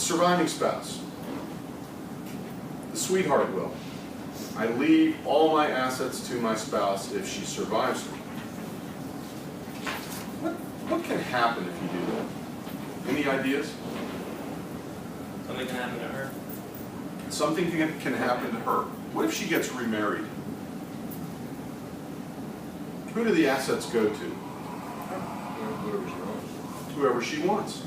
surviving spouse. The sweetheart will. I leave all my assets to my spouse if she survives me. What can happen if you do that? Any ideas? Something can happen to her. Something can happen to her. What if she gets remarried? Who do the assets go to? Whoever she wants.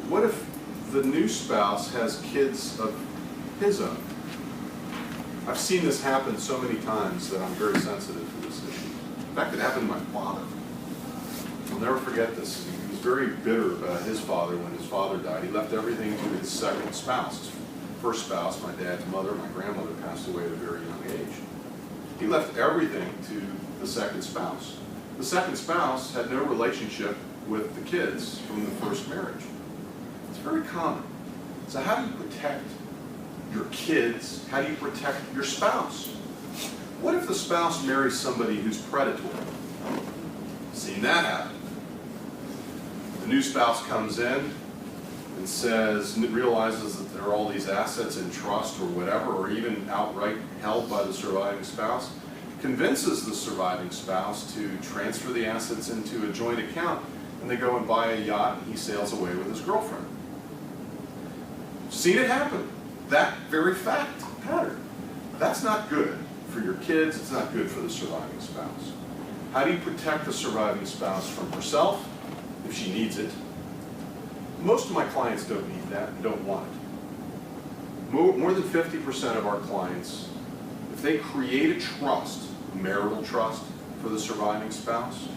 What if the new spouse has kids of his own? I've seen this happen so many times that I'm very sensitive to this issue. In fact, it happened to my father. I'll never forget this. He was very bitter about his father when his father died. He left everything to his second spouse. His first spouse, my dad's mother, my grandmother, passed away at a very young age. He left everything to the second spouse. The second spouse had no relationship with the kids from the first marriage. It's very common. So how do you protect your kids? How do you protect your spouse? What if the spouse marries somebody who's predatory? Seen that happen. The new spouse comes in and realizes that there are all these assets in trust or whatever, or even outright held by the surviving spouse, convinces the surviving spouse to transfer the assets into a joint account, and they go and buy a yacht and he sails away with his girlfriend. Seen it happen. That very fact pattern. That's not good for your kids, it's not good for the surviving spouse. How do you protect the surviving spouse from herself if she needs it? Most of my clients don't need that and don't want it. More than 50% of our clients, if they create a trust, a marital trust for the surviving spouse,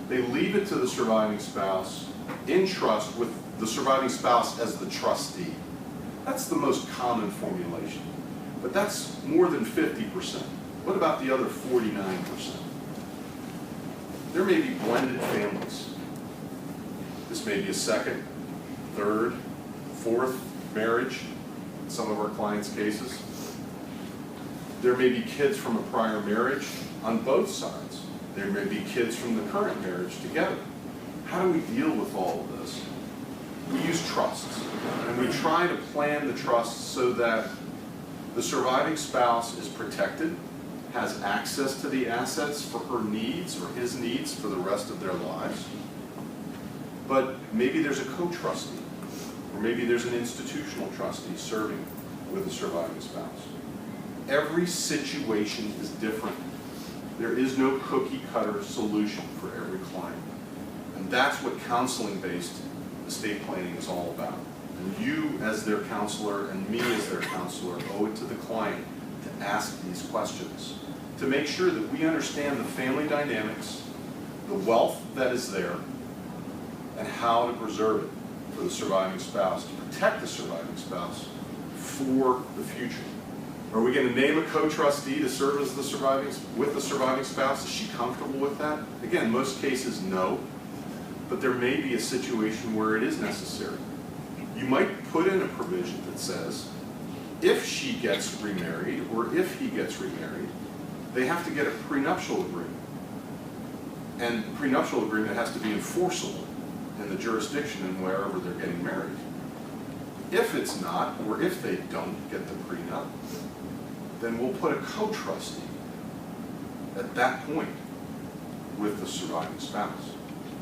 they leave it to the surviving spouse in trust with the surviving spouse as the trustee. That's the most common formulation. But that's more than 50%. What about the other 49%? There may be blended families. This may be a second, third, fourth marriage in some of our clients' cases. There may be kids from a prior marriage on both sides. There may be kids from the current marriage together. How do we deal with all of this? We use trusts, and we try to plan the trust so that the surviving spouse is protected, has access to the assets for her needs or his needs for the rest of their lives. But maybe there's a co-trustee, or maybe there's an institutional trustee serving with the surviving spouse. Every situation is different. There is no cookie-cutter solution for every client. And that's what counseling-based estate planning is all about. And you, as their counselor, and me as their counselor, owe it to the client to ask these questions, to make sure that we understand the family dynamics, the wealth that is there, and how to preserve it for the surviving spouse, to protect the surviving spouse for the future. Are we going to name a co-trustee to serve as with the surviving spouse? Is she comfortable with that? Again, most cases, no. But there may be a situation where it is necessary. You might put in a provision that says, if she gets remarried, or if he gets remarried, they have to get a prenuptial agreement. And the prenuptial agreement has to be enforceable in the jurisdiction and wherever they're getting married. If it's not, or if they don't get the prenup, then we'll put a co-trustee at that point with the surviving spouse.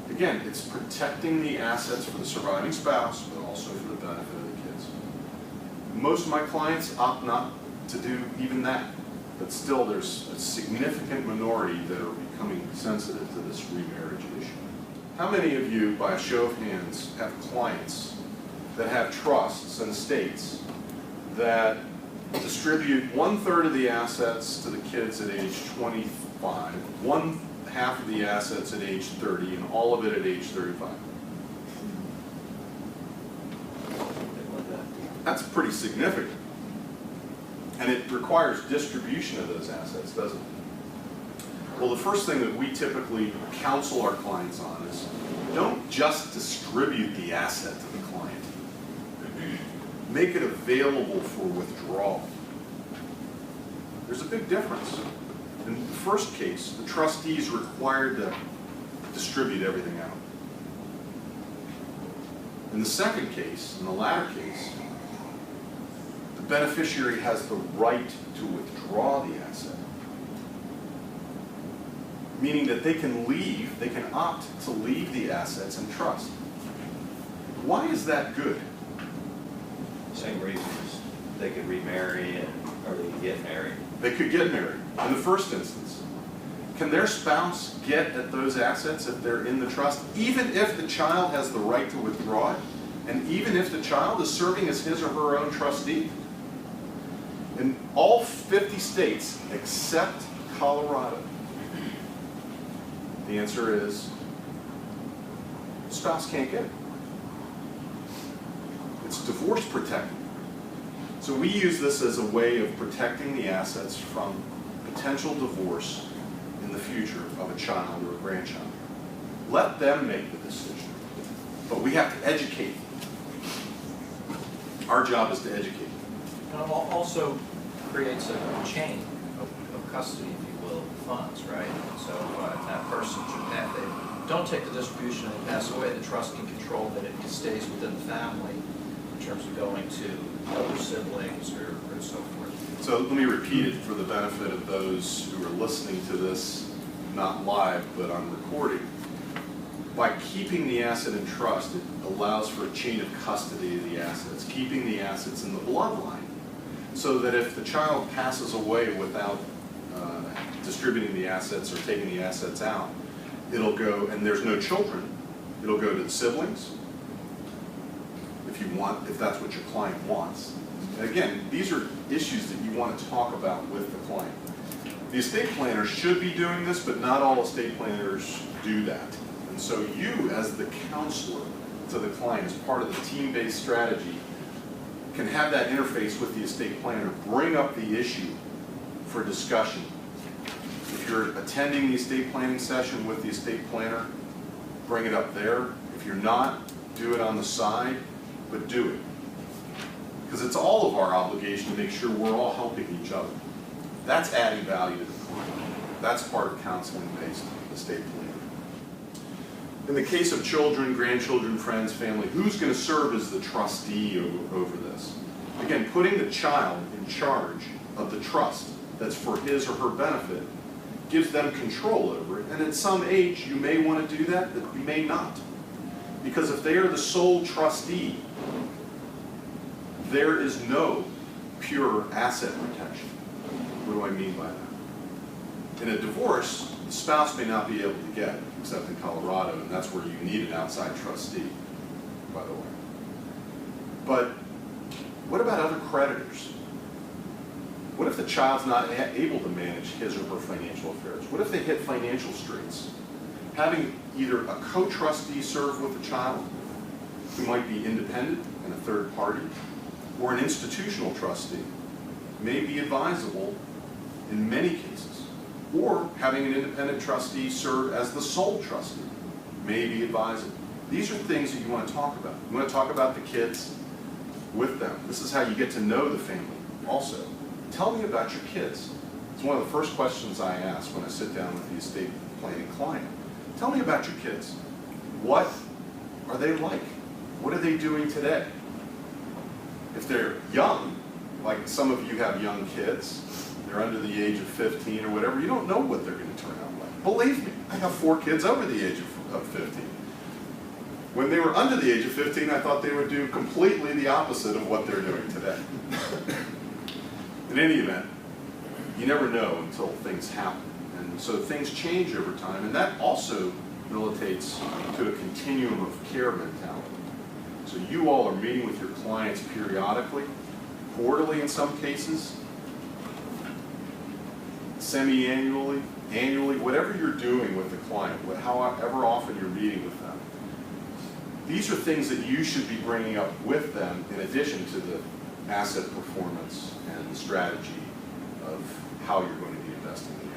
Again, it's protecting the assets for the surviving spouse, but also for the benefit of the kids. Most of my clients opt not to do even that, but still there's a significant minority that are becoming sensitive to this remarriage issue. How many of you, by a show of hands, have clients that have trusts and estates that distribute 1/3 of the assets to the kids at age 25, 1/2 of the assets at age 30, and all of it at age 35? That's pretty significant. And it requires distribution of those assets, doesn't it? Well, the first thing that we typically counsel our clients on is don't just distribute the asset to the client. Make it available for withdrawal. There's a big difference. In the first case, the trustee is required to distribute everything out. In the second case, in the latter case, the beneficiary has the right to withdraw the asset, meaning that they can leave, they can opt to leave the assets in trust. Why is that good? Same reasons. They could remarry or they could get married. They could get married in the first instance. Can their spouse get at those assets if they're in the trust, even if the child has the right to withdraw it, and even if the child is serving as his or her own trustee? In all 50 states except Colorado, the answer is the spouse can't get it. It's divorce protected. So we use this as a way of protecting the assets from potential divorce in the future of a child or a grandchild. Let them make the decision. But we have to educate them. Our job is to educate them. And it also creates a chain of custody, if you will, of funds, right? So that person should have, they don't take the distribution and they pass away, the trust can control that it stays within the family in terms of going to other siblings or so forth. So let me repeat it for the benefit of those who are listening to this, not live, but on recording. By keeping the asset in trust, it allows for a chain of custody of the assets, keeping the assets in the bloodline, so that if the child passes away without distributing the assets or taking the assets out, it'll go, and there's no children, it'll go to the siblings, if that's what your client wants. And again, these are issues that you want to talk about with the client. The estate planner should be doing this, but not all estate planners do that. And so you, as the counselor to the client, as part of the team-based strategy, can have that interface with the estate planner, bring up the issue for discussion. If you're attending the estate planning session with the estate planner, bring it up there. If you're not, do it on the side, but do it. Because it's all of our obligation to make sure we're all helping each other. That's adding value to the client. That's part of counseling-based estate planning. In the case of children, grandchildren, friends, family, who's going to serve as the trustee over this? Again, putting the child in charge of the trust that's for his or her benefit gives them control over it. And at some age, you may want to do that, but you may not. Because if they are the sole trustee, there is no pure asset protection. What do I mean by that? In a divorce, the spouse may not be able to get, except in Colorado, and that's where you need an outside trustee, by the way. But what about other creditors? What if the child's not able to manage his or her financial affairs? What if they hit financial straits? Having either a co-trustee serve with the child, who might be independent and a third party, or an institutional trustee may be advisable in many cases. Or having an independent trustee serve as the sole trustee may be advisable. These are things that you want to talk about. You want to talk about the kids with them. This is how you get to know the family also. Tell me about your kids. It's one of the first questions I ask when I sit down with the estate planning client. Tell me about your kids. What are they like? What are they doing today? If they're young, like some of you have young kids, they're under the age of 15 or whatever, you don't know what they're going to turn out like. Believe me, I have 4 kids over the age of 15. When they were under the age of 15, I thought they would do completely the opposite of what they're doing today. In any event, you never know until things happen. And so things change over time, and that also militates to a continuum of care mentality. So you all are meeting with your clients periodically, quarterly in some cases, semi-annually, annually, whatever you're doing with the client, however often you're meeting with them. These are things that you should be bringing up with them in addition to the asset performance and the strategy of how you're going to be investing in